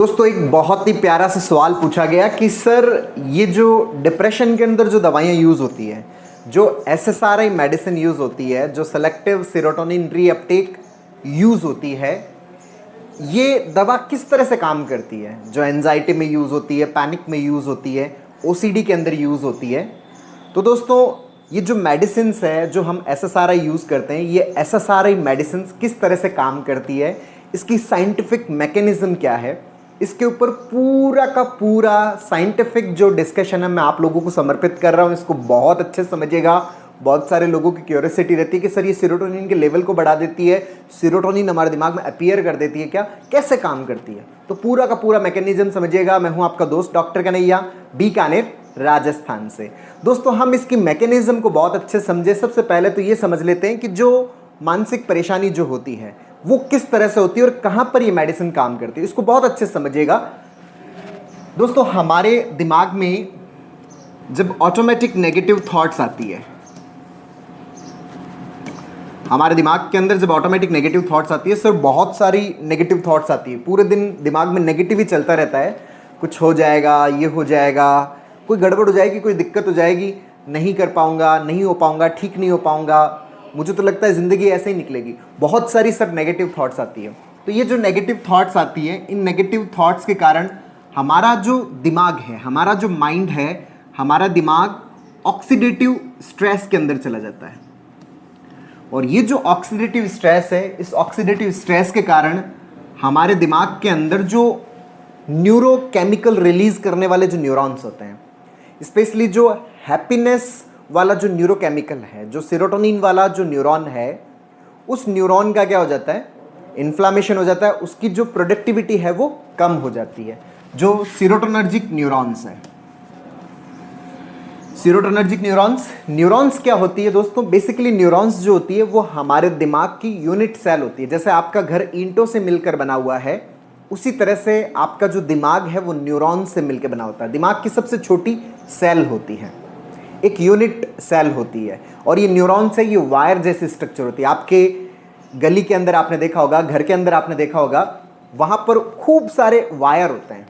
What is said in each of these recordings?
दोस्तों एक बहुत ही प्यारा सा सवाल पूछा गया कि सर ये जो डिप्रेशन के अंदर जो दवाइयाँ यूज़ होती है, जो एसएसआरआई मेडिसिन यूज़ होती है, जो सेलेक्टिव सेरोटोनिन रीअपटेक यूज़ होती है, ये दवा किस तरह से काम करती है? जो एंजाइटी में यूज़ होती है, पैनिक में यूज़ होती है, ओसीडी के अंदर यूज़ होती है। तो दोस्तों ये जो मेडिसिन्स है जो हम एसएसआरआई यूज़ करते हैं, ये एसएसआरआई मेडिसिन्स किस तरह से काम करती है, इसकी साइंटिफिक मैकेनिज्म क्या है, इसके ऊपर पूरा का पूरा साइंटिफिक जो डिस्कशन है मैं आप लोगों को समर्पित कर रहा हूँ। इसको बहुत अच्छे से समझिएगा। बहुत सारे लोगों की क्यूरियोसिटी रहती है कि सर ये सीरोटोनिन के लेवल को बढ़ा देती है, सीरोटोनिन हमारे दिमाग में अपीयर कर देती है क्या, कैसे काम करती है? तो पूरा का पूरा मैकेनिज्म समझिएगा। मैं हूँ आपका दोस्त डॉक्टर कन्हैया, बीकानेर राजस्थान से। दोस्तों हम इसकी मैकेनिज्म को बहुत अच्छे से समझे। सबसे पहले तो ये समझ लेते हैं कि जो मानसिक परेशानी जो होती है वो किस तरह से होती है और कहां पर ये मेडिसिन काम करती है, इसको बहुत अच्छे से समझिएगा। दोस्तों हमारे दिमाग में जब ऑटोमेटिक नेगेटिव थॉट्स आती है, हमारे दिमाग के अंदर जब ऑटोमेटिक नेगेटिव थॉट्स आती है, सर बहुत सारी नेगेटिव थॉट्स आती है, पूरे दिन दिमाग में नेगेटिव ही चलता रहता है। कुछ हो जाएगा, ये हो जाएगा, कोई गड़बड़ हो जाएगी, कोई दिक्कत हो जाएगी, नहीं कर पाऊंगा, नहीं हो पाऊंगा, ठीक नहीं हो पाऊंगा, मुझे तो लगता है ज़िंदगी ऐसे ही निकलेगी। बहुत सारी सब नेगेटिव थॉट्स आती है। तो ये जो नेगेटिव थॉट्स आती है, इन नेगेटिव थॉट्स के कारण हमारा जो दिमाग है, हमारा जो माइंड है, हमारा दिमाग ऑक्सीडेटिव स्ट्रेस के अंदर चला जाता है। और ये जो ऑक्सीडेटिव स्ट्रेस है, इस ऑक्सीडेटिव स्ट्रेस के कारण हमारे दिमाग के अंदर जो न्यूरोकेमिकल रिलीज करने वाले जो न्यूरॉन्स होते हैं, स्पेशली जो हैप्पीनेस वाला जो न्यूरोकेमिकल है, जो सेरोटोनिन वाला जो न्यूरॉन है, उस न्यूरॉन का क्या हो जाता है, इन्फ्लामेशन हो जाता है, उसकी जो प्रोडक्टिविटी है वो कम हो जाती है। जो सीरोटोनर्जिक न्यूरॉन्स है, सीरोटोनर्जिक न्यूरॉन्स क्या होती है दोस्तों? बेसिकली न्यूरॉन्स जो होती है वो हमारे दिमाग की यूनिट सेल होती है। जैसे आपका घर ईंटों से मिलकर बना हुआ है, उसी तरह से आपका जो दिमाग है वो न्यूरॉन से मिलकर बना होता है। दिमाग की सबसे छोटी सेल होती है, एक यूनिट सेल होती है, और ये न्यूरॉन से ये वायर जैसी स्ट्रक्चर होती है। आपके गली के अंदर आपने देखा होगा, घर के अंदर आपने देखा होगा, वहाँ पर खूब सारे वायर होते हैं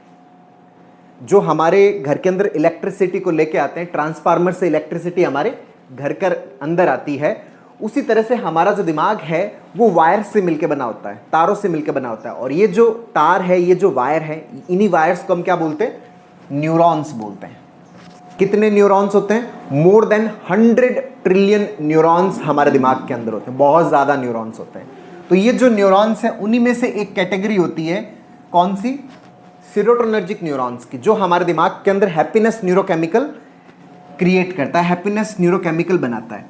जो हमारे घर के अंदर इलेक्ट्रिसिटी को लेके आते हैं। ट्रांसफार्मर से इलेक्ट्रिसिटी हमारे घर के अंदर आती है। उसी तरह से हमारा जो दिमाग है वो वायर से मिलके बना होता है, तारों से मिलके बना होता है। और ये जो तार है, ये जो वायर है, इन्हीं वायर्स को हम क्या बोलते हैं? न्यूरॉन्स बोलते हैं। कितने न्यूरॉन्स होते हैं? मोर देन 100 ट्रिलियन न्यूरॉन्स हमारे दिमाग के अंदर होते हैं। बहुत ज़्यादा न्यूरॉन्स होते हैं। तो ये जो न्यूरॉन्स हैं, उन्हीं में से एक कैटेगरी होती है, कौन सी? सीरोटोनर्जिक न्यूरॉन्स की, जो हमारे दिमाग के अंदर हैप्पीनेस न्यूरोकेमिकल क्रिएट करता है, हैप्पीनेस न्यूरोकेमिकल बनाता है।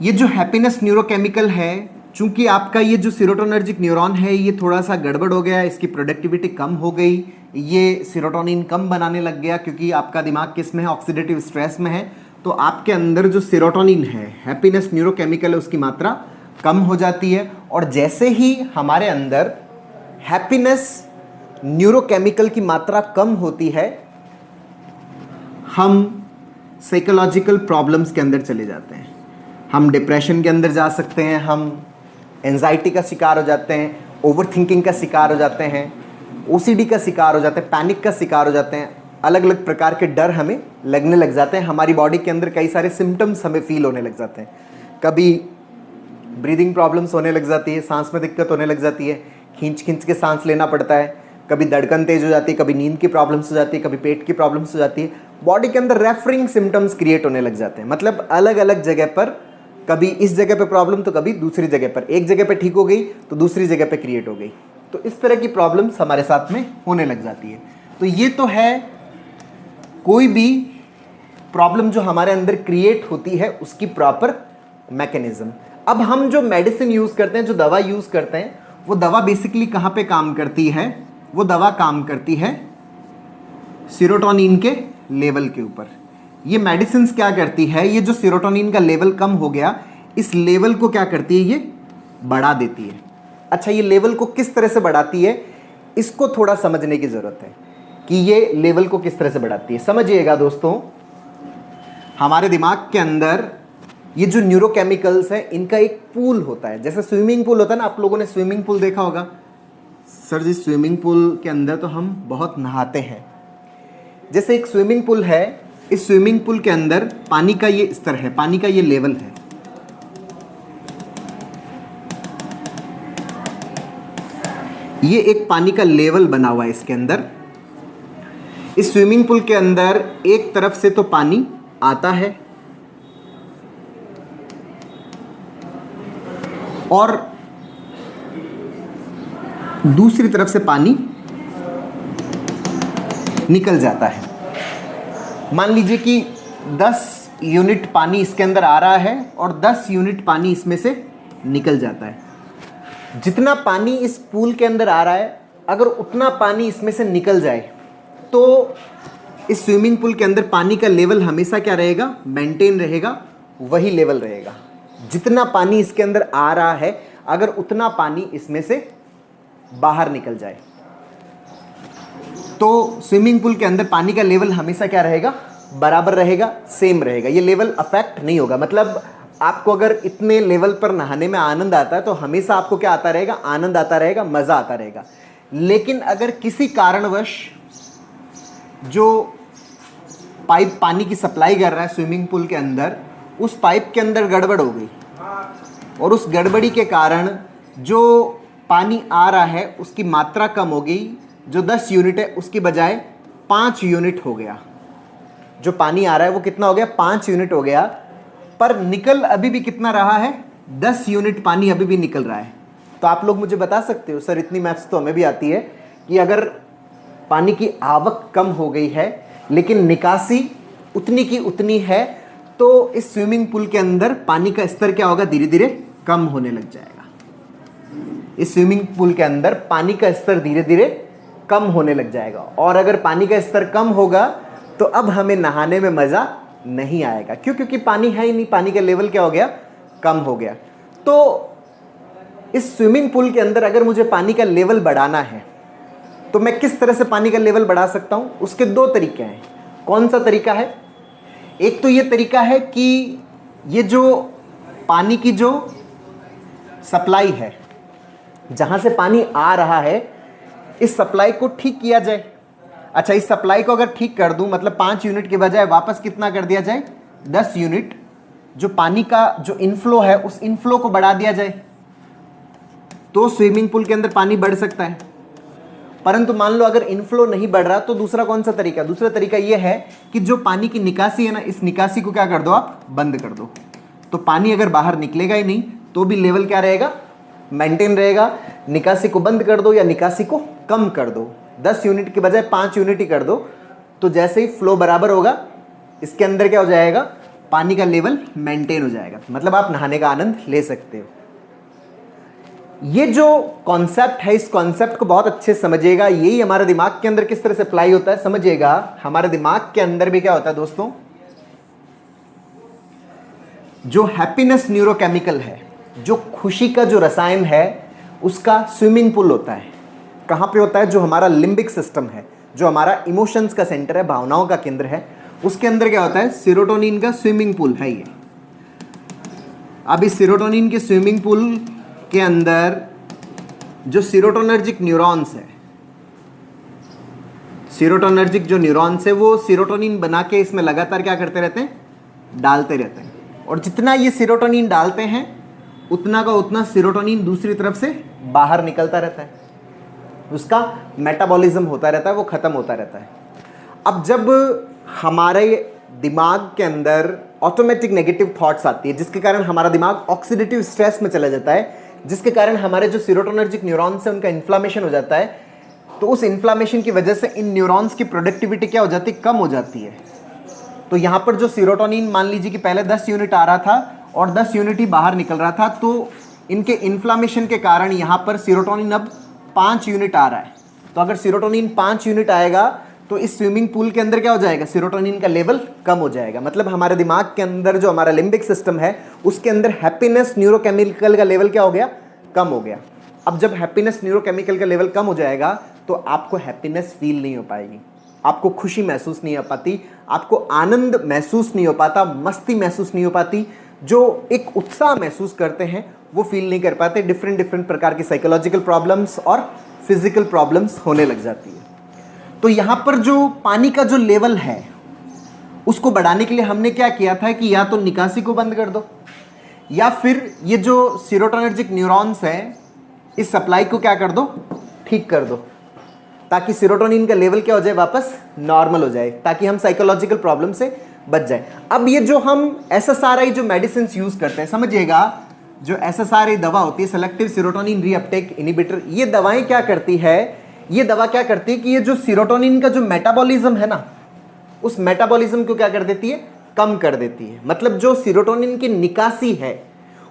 ये जो हैप्पीनेस न्यूरोकेमिकल है, चूंकि आपका ये जो सीरोटोनर्जिक न्यूरॉन है ये थोड़ा सा गड़बड़ हो गया, इसकी प्रोडक्टिविटी कम हो गई, ये सीरोटोनिन कम बनाने लग गया, क्योंकि आपका दिमाग किस में है? ऑक्सीडेटिव स्ट्रेस में है। तो आपके अंदर जो सीरोटोनिन है, हैप्पीनेस न्यूरोकेमिकल है, उसकी मात्रा कम हो जाती है। और जैसे ही हमारे अंदर हैप्पीनेस न्यूरोकेमिकल की मात्रा कम होती है, हम साइकोलॉजिकल प्रॉब्लम्स के अंदर चले जाते हैं। हम डिप्रेशन के अंदर जा सकते हैं, हम एंजाइटी का शिकार हो जाते हैं, ओवर थिंकिंग का शिकार हो जाते हैं, ओसीडी का शिकार हो जाते हैं, पैनिक का शिकार हो जाते हैं। अलग अलग प्रकार के डर हमें लगने लग जाते हैं। हमारी बॉडी के अंदर कई सारे सिम्टम्स हमें फील होने लग जाते हैं। कभी ब्रीदिंग प्रॉब्लम्स होने लग जाती है, सांस में दिक्कत होने लग जाती है, खींच खींच के सांस लेना पड़ता है, कभी धड़कन तेज हो जाती है, कभी नींद की प्रॉब्लम्स हो जाती है, कभी पेट की प्रॉब्लम्स हो जाती है। बॉडी के अंदर रेफरिंग सिम्टम्स क्रिएट होने लग जाते हैं। मतलब अलग अलग जगह पर, कभी इस जगह पे प्रॉब्लम तो कभी दूसरी जगह पर, एक जगह पे ठीक हो गई तो दूसरी जगह पे क्रिएट हो गई। तो इस तरह की प्रॉब्लम्स हमारे साथ में होने लग जाती है। तो ये तो है कोई भी प्रॉब्लम जो हमारे अंदर क्रिएट होती है उसकी प्रॉपर मैकेनिज्म। अब हम जो मेडिसिन यूज़ करते हैं, जो दवा यूज़ करते हैं, वो दवा बेसिकली कहाँ पे काम करती है? वो दवा काम करती है सीरोटोनिन के लेवल के ऊपर। ये मेडिसिन क्या करती है? ये जो सीरोटोनिन का लेवल कम हो गया, इस लेवल को क्या करती है? ये बढ़ा देती है। अच्छा, ये लेवल को किस तरह से बढ़ाती है, इसको थोड़ा समझने की ज़रूरत है कि ये लेवल को किस तरह से बढ़ाती है। समझिएगा दोस्तों, हमारे दिमाग के अंदर ये जो न्यूरोकेमिकल्स हैं, इनका एक पूल होता है। जैसे स्विमिंग पूल होता है ना, आप लोगों ने स्विमिंग पूल देखा होगा, सर जी स्विमिंग पूल के अंदर तो हम बहुत नहाते हैं। जैसे एक स्विमिंग पूल है, इस स्विमिंग पूल के अंदर पानी का ये स्तर है, पानी का ये लेवल है। ये एक पानी का लेवल बना हुआ है इसके अंदर। इस स्विमिंग पूल के अंदर एक तरफ से तो पानी आता है और दूसरी तरफ से पानी निकल जाता है। मान लीजिए कि 10 यूनिट पानी इसके अंदर आ रहा है और 10 यूनिट पानी इसमें से निकल जाता है। जितना पानी इस पूल के अंदर आ रहा है, अगर उतना पानी इसमें से निकल जाए तो इस स्विमिंग पूल के अंदर पानी का लेवल हमेशा क्या रहेगा? मेंटेन रहेगा, वही लेवल रहेगा। जितना पानी इसके अंदर आ रहा है, अगर उतना पानी इसमें से बाहर निकल जाए तो स्विमिंग पूल के अंदर पानी का लेवल हमेशा क्या रहेगा? बराबर रहेगा, सेम रहेगा। ये लेवल अफेक्ट नहीं होगा। मतलब आपको अगर इतने लेवल पर नहाने में आनंद आता है तो हमेशा आपको क्या आता रहेगा? आनंद आता रहेगा, मज़ा आता रहेगा। लेकिन अगर किसी कारणवश जो पाइप पानी की सप्लाई कर रहा है स्विमिंग पूल के अंदर, उस पाइप के अंदर गड़बड़ हो गई और उस गड़बड़ी के कारण जो पानी आ रहा है उसकी मात्रा कम हो गई, जो 10 यूनिट है उसकी बजाय 5 यूनिट हो गया। जो पानी आ रहा है वो कितना हो गया? 5 यूनिट हो गया। पर निकल अभी भी कितना रहा है? 10 यूनिट पानी अभी भी निकल रहा है। तो आप लोग मुझे बता सकते हो, सर इतनी मैथ्स तो हमें भी आती है, कि अगर पानी की आवक कम हो गई है लेकिन निकासी उतनी की उतनी है, तो इस स्विमिंग पूल के अंदर पानी का स्तर क्या होगा? धीरे धीरे कम होने लग जाएगा। इस स्विमिंग पूल के अंदर पानी का स्तर धीरे धीरे कम होने लग जाएगा। और अगर पानी का स्तर कम होगा तो अब हमें नहाने में मज़ा नहीं आएगा। क्यों? क्योंकि पानी है ही नहीं, पानी का लेवल क्या हो गया? कम हो गया। तो इस स्विमिंग पूल के अंदर अगर मुझे पानी का लेवल बढ़ाना है तो मैं किस तरह से पानी का लेवल बढ़ा सकता हूँ? उसके 2 तरीके हैं। कौन सा तरीका है? एक तो ये तरीका है कि ये जो पानी की जो सप्लाई है, जहाँ से पानी आ रहा है, इस सप्लाई को ठीक किया जाए। अच्छा, इस सप्लाई को अगर ठीक कर दूं, मतलब 5 यूनिट के बजाय वापस कितना कर दिया जाए? 10 यूनिट। जो पानी का जो इनफ्लो है उस इनफ्लो को बढ़ा दिया जाए तो स्विमिंग पूल के अंदर पानी बढ़ सकता है। परंतु मान लो अगर इनफ्लो नहीं बढ़ रहा तो दूसरा कौन सा तरीका? दूसरा तरीका यह है कि जो पानी की निकासी है ना, इस निकासी को क्या कर दो? आप बंद कर दो। तो पानी अगर बाहर निकलेगा ही नहीं तो भी लेवल क्या रहेगा? मेंटेन रहेगा। निकासी को बंद कर दो या निकासी को कम कर दो, 10 यूनिट के बजाय 5 यूनिट ही कर दो, तो जैसे ही फ्लो बराबर होगा इसके अंदर क्या हो जाएगा? पानी का लेवल मेंटेन हो जाएगा। मतलब आप नहाने का आनंद ले सकते हो। ये जो कॉन्सेप्ट है, इस कॉन्सेप्ट को बहुत अच्छे से समझिएगा। यही हमारे दिमाग के अंदर किस तरह से अप्लाई होता है समझिएगा। हमारे दिमाग के अंदर भी क्या होता है दोस्तों? जो हैप्पीनेस न्यूरोकेमिकल है, जो खुशी का जो रसायन है, उसका स्विमिंग पूल होता है। कहाँ पे होता है? जो हमारा लिम्बिक सिस्टम है, जो हमारा इमोशंस का सेंटर है, भावनाओं का केंद्र है, उसके अंदर क्या होता है? सेरोटोनिन का स्विमिंग पूल है ये। अब इस सेरोटोनिन के स्विमिंग पूल के अंदर जो सीरोटोनर्जिक न्यूरॉन्स है, सीरोटोनर्जिक जो न्यूरॉन्स है वो सीरोटोनिन बना के इसमें लगातार क्या करते रहते हैं? डालते रहते हैं। और जितना ये सीरोटोनिन डालते हैं उतना का उतना सीरोटोनिन दूसरी तरफ से बाहर निकलता रहता है, उसका मेटाबॉलिज्म होता रहता है, वो ख़त्म होता रहता है। अब जब हमारे दिमाग के अंदर ऑटोमेटिक नेगेटिव थॉट्स आती है, जिसके कारण हमारा दिमाग ऑक्सीडेटिव स्ट्रेस में चला जाता है, जिसके कारण हमारे जो सीरोटोनर्जिक न्यूरॉन्स है उनका इन्फ्लामेशन हो जाता है, तो उस इन्फ्लामेशन की वजह से इन न्यूरॉन्स की प्रोडक्टिविटी क्या हो जाती है? कम हो जाती है। तो यहाँ पर जो सीरोटोनिन मान लीजिए कि पहले 10 यूनिट आ रहा था और 10 यूनिट ही बाहर निकल रहा था, तो इनके इन्फ्लामेशन के कारण यहाँ पर सीरोटोनिन अब 5 यूनिट आ रहा है। तो अगर सीरोटोनिन 5 यूनिट आएगा तो इस स्विमिंग पूल के अंदर क्या हो जाएगा? सीरोटोनिन का लेवल कम हो जाएगा। मतलब हमारे दिमाग के अंदर जो हमारा लिम्बिक सिस्टम है उसके अंदर हैप्पीनेस न्यूरोकेमिकल का लेवल क्या हो गया? कम हो गया। अब जब हैप्पीनेस न्यूरोकेमिकल का लेवल कम हो जाएगा तो आपको हैप्पीनेस फील नहीं हो पाएगी, आपको खुशी महसूस नहीं हो पाती, आपको आनंद महसूस नहीं हो पाता, मस्ती महसूस नहीं हो पाती। जो एक उत्साह महसूस करते हैं वो फील नहीं कर पाते, डिफरेंट डिफरेंट प्रकार की साइकोलॉजिकल प्रॉब्लम्स और फिजिकल प्रॉब्लम्स होने लग जाती है। तो यहाँ पर जो पानी का जो लेवल है उसको बढ़ाने के लिए हमने क्या किया था कि या तो निकासी को बंद कर दो या फिर ये जो सीरोटोनर्जिक न्यूरॉन्स हैं इस सप्लाई को क्या कर दो, ठीक कर दो, ताकि सीरोटोनिन का लेवल क्या हो जाए, वापस नॉर्मल हो जाए, ताकि हम साइकोलॉजिकल प्रॉब्लम से बच जाए। अब ये जो हम SSRI जो मेडिसिन यूज करते हैं, समझिएगा जो SSRI दवा होती है, सेलेक्टिव सीरोटोनिन रीअपटेक इनहिबिटर, ये दवाएं क्या करती है, ये दवा क्या करती है कि ये जो सीरोटोनिन का जो मेटाबॉलिज्म है ना, उस मेटाबॉलिज्म को क्या कर देती है, कम कर देती है। मतलब जो सीरोटोनिन की निकासी है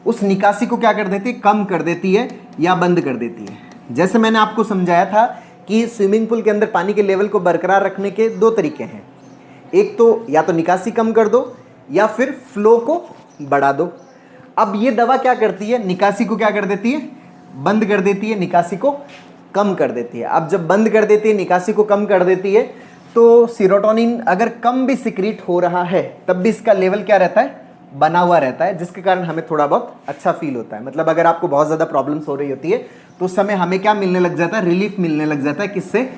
उस निकासी को क्या कर देती है, कम कर देती है या बंद कर देती है। जैसे मैंने आपको समझाया था कि स्विमिंग पूल के अंदर पानी के लेवल को बरकरार रखने के दो तरीके हैं, एक तो या तो निकासी कम कर दो या फिर फ्लो को बढ़ा दो। अब ये दवा क्या करती है, निकासी को क्या कर देती है, बंद कर देती है, निकासी को कम कर देती है। अब जब बंद कर देती है, निकासी को कम कर देती है, तो सीरोटोनिन अगर कम भी सिक्रीट हो रहा है तब भी इसका लेवल क्या रहता है, बना हुआ रहता है, जिसके कारण हमें थोड़ा बहुत अच्छा फील होता है। मतलब अगर आपको बहुत ज़्यादा प्रॉब्लम्स हो रही होती है तो उस समय हमें क्या मिलने लग जाता है, रिलीफ मिलने लग जाता है। किससे,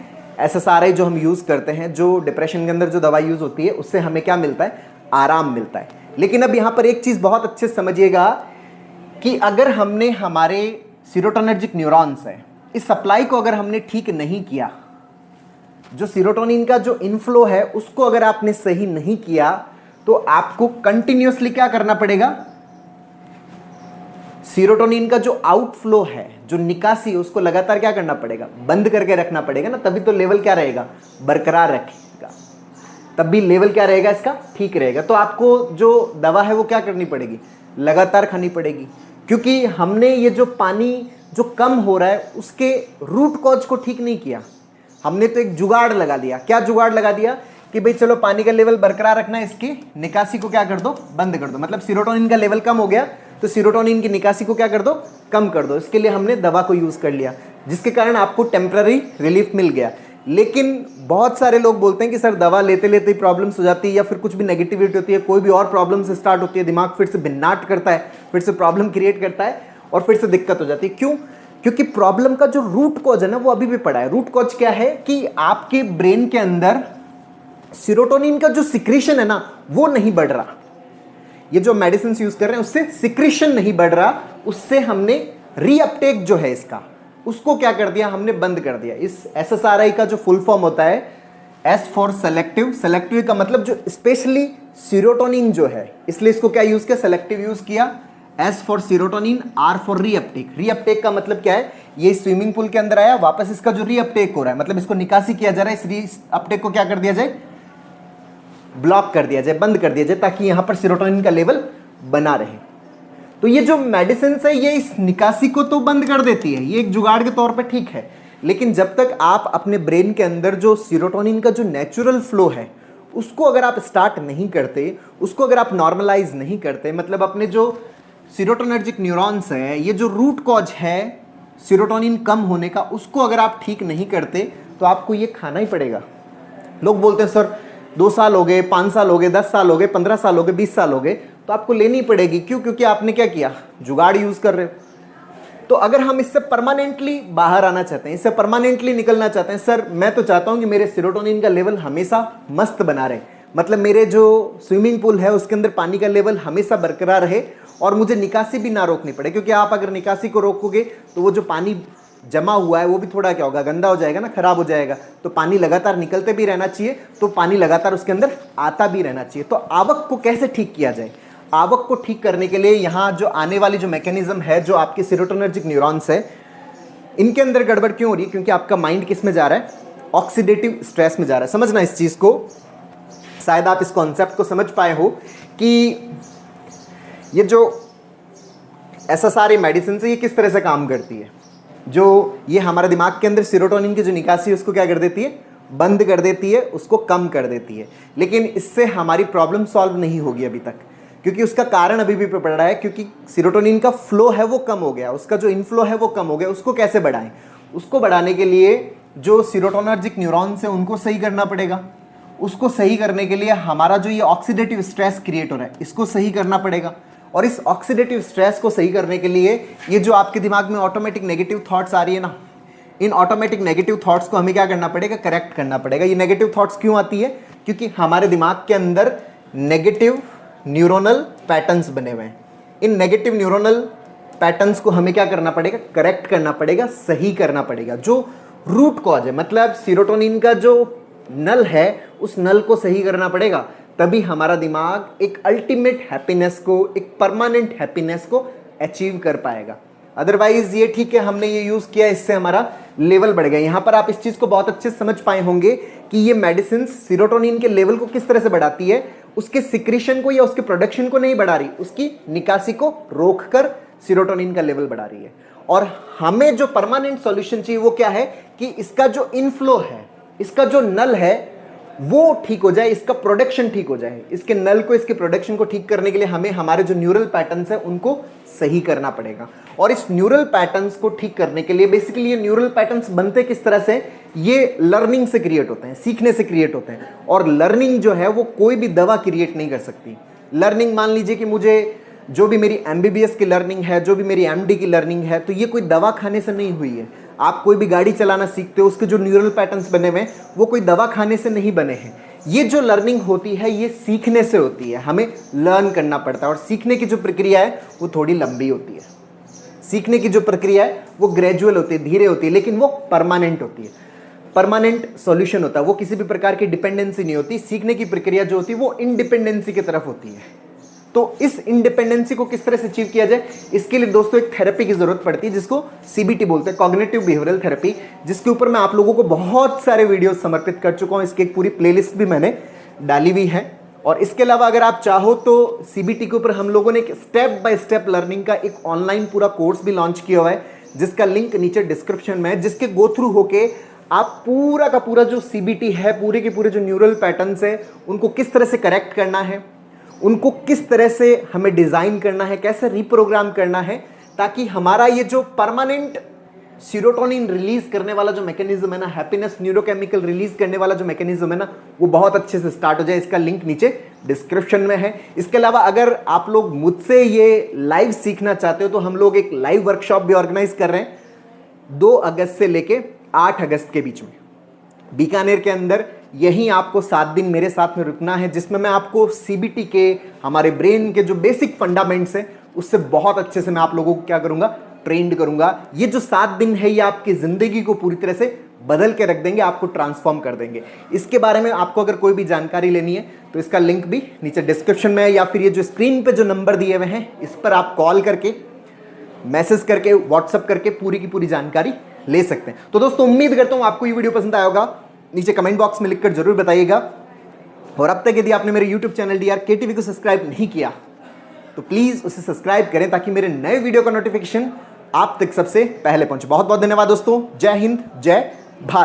SSRI जो हम यूज़ करते हैं, जो डिप्रेशन के अंदर जो दवाई यूज़ होती है, उससे हमें क्या मिलता है, आराम मिलता है। लेकिन अब यहाँ पर एक चीज़ बहुत अच्छे से समझिएगा कि अगर हमने हमारे सीरोटोनर्जिक न्यूरॉन्स है, इस सप्लाई को अगर हमने ठीक नहीं किया, जो सीरोटोनिन का जो इनफ्लो है उसको अगर आपने सही नहीं किया, तो आपको कंटिन्यूअसली क्या करना पड़ेगा, सीरोटोनिन का जो आउटफ्लो है, जो निकासी है, उसको लगातार क्या करना पड़ेगा, बंद करके रखना पड़ेगा ना, तभी तो लेवल क्या रहेगा, बरकरार रखेगा, तब भी लेवल क्या रहेगा, इसका ठीक रहेगा। तो आपको जो दवा है वो क्या करनी पड़ेगी, लगातार खानी पड़ेगी, क्योंकि हमने ये जो पानी जो कम हो रहा है उसके रूट कॉज को ठीक नहीं किया। हमने तो एक जुगाड़ लगा दिया। क्या जुगाड़ लगा दिया कि भाई चलो पानी का लेवल बरकरार रखना है, इसकी निकासी को क्या कर दो, बंद कर दो। मतलब सीरोटोनिन का लेवल कम हो गया तो सीरोटोनिन की निकासी को क्या कर दो, कम कर दो। इसके लिए हमने दवा को यूज कर लिया, जिसके कारण आपको टेम्पररी रिलीफ मिल गया। लेकिन बहुत सारे लोग बोलते हैं कि सर दवा लेते लेते ही प्रॉब्लम्स हो जाती है, या फिर कुछ भी नेगेटिविटी होती है, कोई भी और प्रॉब्लम्स स्टार्ट होती है, दिमाग फिर से भिन्नाट करता है, फिर से प्रॉब्लम क्रिएट करता है और फिर से दिक्कत हो जाती है। क्यों? क्योंकि प्रॉब्लम का जो रूट कॉज है ना वो अभी भी पड़ा है। रूट कॉज क्या है कि आपके ब्रेन के अंदर सीरोटोनिन का जो सिक्रीशन है ना वो नहीं बढ़ रहा। ये जो मेडिसिन यूज कर रहे हैं उससे सिक्रीशन नहीं बढ़ रहा, उससे हमने रीअपटेक जो है इसका, उसको क्या कर दिया, हमने बंद कर दिया। इस SSRI का जो फुल फॉर्म होता है S फॉर सेलेक्टिव, सेलेक्टिव का मतलब जो स्पेशली सीरोटोनिन जो है, इसलिए इसको क्या यूज किया, सेलेक्टिव यूज किया। S for serotonin, R for reuptake. Reuptake का मतलब क्या है, ये स्विमिंग पूल के अंदर आया, वापस इसका जो रीअपटेक हो रहा है, मतलब इसको निकासी किया जा रहा है, इस रीअपटेक को क्या कर दिया जाए, ब्लॉक कर दिया जाए, बंद कर दिया जाए, ताकि यहां पर सीरोटोनिन का लेवल बना रहे। तो ये जो मेडिसिन है ये इस निकासी को तो बंद कर देती है, ये एक जुगाड़ के तौर पे ठीक है। लेकिन जब तक आप अपने ब्रेन के अंदर जो सीरोटोनिन का जो नेचुरल फ्लो है उसको अगर आप स्टार्ट नहीं करते, उसको अगर आप नॉर्मलाइज नहीं करते, मतलब अपने जो सीरोटोनर्जिक न्यूरॉन्स है, ये जो रूट कॉज है सीरोटोनिन कम होने का, उसको अगर आप ठीक नहीं करते तो आपको ये खाना ही पड़ेगा। लोग बोलते हैं सर 2 साल हो गए, 5 साल हो गए, 10 साल हो गए, 15 साल हो गए, 20 साल हो गए, तो आपको लेनी पड़ेगी। क्यों? क्योंकि आपने क्या किया, जुगाड़ यूज कर रहे हो। तो अगर हम इससे परमानेंटली बाहर आना चाहते हैं, इससे परमानेंटली निकलना चाहते हैं, सर मैं तो चाहता हूं कि मेरे सीरोटोनिन का लेवल हमेशा मस्त बना रहे, मतलब मेरे जो स्विमिंग पूल है उसके अंदर पानी का लेवल हमेशा बरकरार रहे और मुझे निकासी भी ना रोकनी पड़े। क्योंकि आप अगर निकासी को रोकोगे तो वो जो पानी जमा हुआ है वो भी थोड़ा क्या होगा, गंदा हो जाएगा ना, खराब हो जाएगा। तो पानी लगातार निकलते भी रहना चाहिए, तो पानी लगातार उसके अंदर आता भी रहना चाहिए। तो आवक को कैसे ठीक किया जाए, आवक को ठीक करने के लिए यहाँ जो आने वाली जो मैकेनिज्म है, जो आपके सीरोटोनर्जिक न्यूरॉन्स है, इनके अंदर गड़बड़ क्यों हो रही है, क्योंकि आपका माइंड किस में जा रहा है, ऑक्सीडेटिव स्ट्रेस में जा रहा है। समझना इस चीज को, शायद आप इस कॉन्सेप्ट को समझ पाए हो कि ये जो SSRI मेडिसिन है ये किस तरह से काम करती है। जो ये हमारे दिमाग के अंदर सीरोटोनिन की जो निकासी है उसको क्या कर देती है, बंद कर देती है, उसको कम कर देती है। लेकिन इससे हमारी प्रॉब्लम सॉल्व नहीं होगी अभी तक, क्योंकि उसका कारण अभी भी पड़ रहा है, क्योंकि सीरोटोनिन का फ्लो है वो कम हो गया, उसका जो इनफ्लो है वो कम हो गया। उसको कैसे बढ़ाएं, उसको बढ़ाने के लिए जो सीरोटोनर्जिक न्यूरॉन्स है उनको सही करना पड़ेगा। उसको सही करने के लिए हमारा जो ये ऑक्सीडेटिव स्ट्रेस क्रिएट हो रहा है इसको सही करना पड़ेगा। और इस ऑक्सीडेटिव स्ट्रेस को सही करने के लिए ये जो आपके दिमाग में ऑटोमेटिक नेगेटिव थॉट्स आ रही है ना, इन ऑटोमेटिक नेगेटिव थॉट्स को हमें क्या करना पड़ेगा, करेक्ट करना पड़ेगा। ये नेगेटिव थॉट्स क्यों आती है, क्योंकि हमारे दिमाग के अंदर नेगेटिव न्यूरोनल पैटर्न्स बने हुए हैं। इन नेगेटिव न्यूरोनल पैटर्न्स को हमें क्या करना पड़ेगा, करेक्ट करना पड़ेगा, सही करना पड़ेगा। जो रूट कॉज है, मतलब सीरोटोनिन का जो नल है, उस नल को सही करना पड़ेगा, तभी हमारा दिमाग एक अल्टीमेट हैप्पीनेस को, एक परमानेंट हैप्पीनेस को अचीव कर पाएगा। अदरवाइज ये ठीक है, हमने ये यूज किया, इससे हमारा लेवल बढ़ गया। यहां पर आप इस चीज को बहुत अच्छे से समझ पाए होंगे कि ये मेडिसिन सीरोटोनिन के लेवल को किस तरह से बढ़ाती है, उसके सिक्रीशन को या उसके प्रोडक्शन को नहीं बढ़ा रही, उसकी निकासी को रोककर सीरोटोनिन का लेवल बढ़ा रही है। और हमें जो परमानेंट सॉल्यूशन चाहिए वो क्या है कि इसका जो इनफ्लो है, इसका जो नल है वो ठीक हो जाए, इसका प्रोडक्शन ठीक हो जाए। इसके नल को, इसके प्रोडक्शन को ठीक करने के लिए हमें हमारे जो न्यूरल पैटर्न्स है उनको सही करना पड़ेगा। और इस न्यूरल पैटर्न्स को ठीक करने के लिए बेसिकली ये न्यूरल पैटर्न्स बनते किस तरह से, ये लर्निंग से क्रिएट होते हैं, सीखने से क्रिएट होते हैं। और लर्निंग जो है वो कोई भी दवा क्रिएट नहीं कर सकती। लर्निंग, मान लीजिए कि मुझे जो भी मेरी MBBS की लर्निंग है, जो भी मेरी MD की लर्निंग है, तो ये कोई दवा खाने से नहीं हुई है। आप कोई भी गाड़ी चलाना सीखते हो, उसके जो न्यूरल पैटर्न्स बने हुए हैं वो कोई दवा खाने से नहीं बने हैं। ये जो लर्निंग होती है ये सीखने से होती है, हमें लर्न करना पड़ता है। और सीखने की जो प्रक्रिया है वो थोड़ी लंबी होती है, सीखने की जो प्रक्रिया है वो ग्रेजुअल होती है, धीरे होती है, लेकिन वो परमानेंट होती है, परमानेंट सॉल्यूशन होता है। वो किसी भी प्रकार की डिपेंडेंसी नहीं होती। सीखने की प्रक्रिया जो होती है वो इंडिपेंडेंसी की तरफ होती है। तो इस इंडिपेंडेंसी को किस तरह से अचीव किया जाए, इसके लिए दोस्तों एक थेरेपी की जरूरत पड़ती है जिसको CBT बोलते हैं, कॉग्निटिव बिहेवियरल थेरेपी, जिसके ऊपर मैं आप लोगों को बहुत सारे वीडियोस समर्पित कर चुका हूं। इसकी एक पूरी प्लेलिस्ट भी मैंने डाली हुई है। और इसके अलावा अगर आप चाहो तो CBT के ऊपर हम लोगों ने एक स्टेप बाय स्टेप लर्निंग का एक ऑनलाइन पूरा कोर्स भी लॉन्च किया हुआ है, जिसका लिंक नीचे डिस्क्रिप्शन में है, जिसके गो थ्रू होके आप पूरा का पूरा जो CBT है, पूरे के पूरे जो न्यूरल पैटर्न्स है, उनको किस तरह से करेक्ट करना है, उनको किस तरह से हमें डिजाइन करना है, कैसे रिप्रोग्राम करना है, ताकि हमारा ये जो परमानेंट सीरोटोनिन रिलीज करने वाला जो मैकेनिज्म है ना, हैप्पीनेस न्यूरोकेमिकल रिलीज करने वाला जो मैकेनिज्म है ना, वो बहुत अच्छे से स्टार्ट हो जाए। इसका लिंक नीचे डिस्क्रिप्शन में है। इसके अलावा अगर आप लोग मुझसे ये लाइव सीखना चाहते हो तो हम लोग एक लाइव वर्कशॉप भी ऑर्गेनाइज कर रहे हैं 2 अगस्त से लेके 8 अगस्त के बीच में बीकानेर के अंदर। यहीं आपको 7 दिन मेरे साथ में रुकना है, जिसमें मैं आपको CBT के, हमारे ब्रेन के जो बेसिक फंडामेंट्स हैं उससे बहुत अच्छे से मैं आप लोगों को क्या करूंगा, ट्रेंड करूंगा। ये जो 7 दिन है ये आपकी जिंदगी को पूरी तरह से बदल के रख देंगे, आपको ट्रांसफॉर्म कर देंगे। इसके बारे में आपको अगर कोई भी जानकारी लेनी है तो इसका लिंक भी नीचे डिस्क्रिप्शन में है, या फिर ये जो स्क्रीन पे जो नंबर दिए हुए हैं इस पर आप कॉल करके, मैसेज करके, व्हाट्सअप करके पूरी की पूरी जानकारी ले सकते हैं। तो दोस्तों उम्मीद करता हूं आपको ये वीडियो पसंद आया होगा। नीचे कमेंट बॉक्स में लिखकर जरूर बताइएगा। और अब तक यदि आपने मेरे YouTube चैनल DRK TV को सब्सक्राइब नहीं किया तो प्लीज उसे सब्सक्राइब करें, ताकि मेरे नए वीडियो का नोटिफिकेशन आप तक सबसे पहले पहुंचे। बहुत बहुत धन्यवाद दोस्तों। जय हिंद, जय भारत।